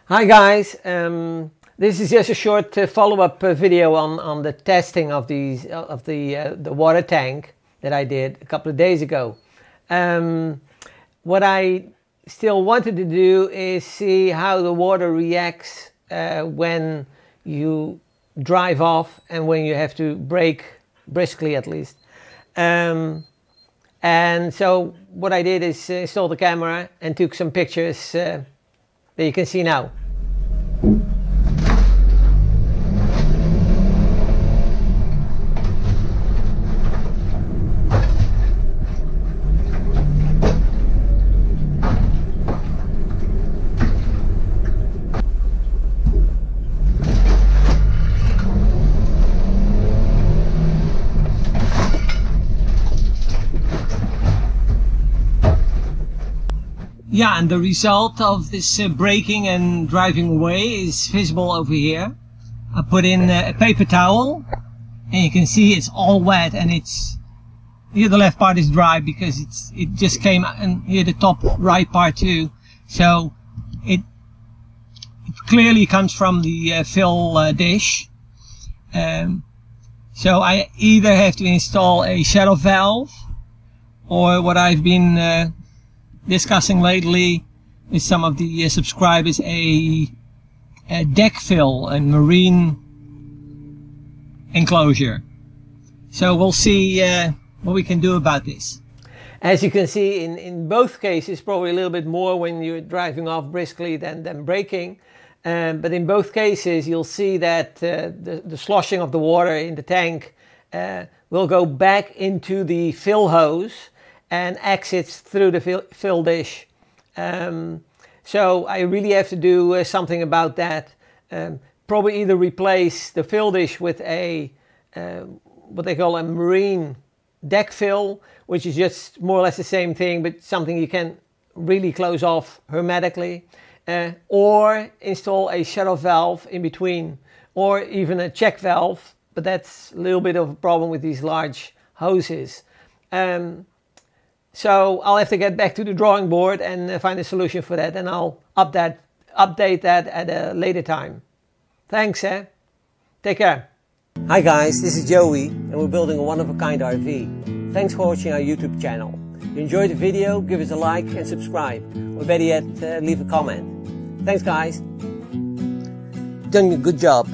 Hi guys, this is just a short follow-up video on the testing of the water tank that I did a couple of days ago. What I still wanted to do is see how the water reacts when you drive off and when you have to brake briskly at least. And so what I did is install the camera and took some pictures that you can see now. Yeah, and the result of this braking and driving away is visible over here. I put in a paper towel and you can see it's all wet, and it's here the left part is dry because it just came out, and here the top right part too. So it clearly comes from the fill dish. So I either have to install a shut-off valve, or what I've been discussing lately with some of the subscribers, a deck fill, a marine enclosure. So we'll see what we can do about this. As you can see, in both cases, probably a little bit more when you're driving off briskly than braking. But in both cases, you'll see that the sloshing of the water in the tank will go back into the fill hose and exits through the fill dish. So I really have to do something about that. Probably either replace the fill dish with a what they call a marine deck fill, which is just more or less the same thing, but something you can really close off hermetically, or install a shut-off valve in between, or even a check valve, but that's a little bit of a problem with these large hoses. So I'll have to get back to the drawing board and find a solution for that, and I'll update that at a later time. Thanks, take care. Hi guys, this is Joey, and we're building a one-of-a-kind RV. Thanks for watching our YouTube channel. If you enjoyed the video, give us a like and subscribe, or better yet, leave a comment. Thanks guys. You've done a good job.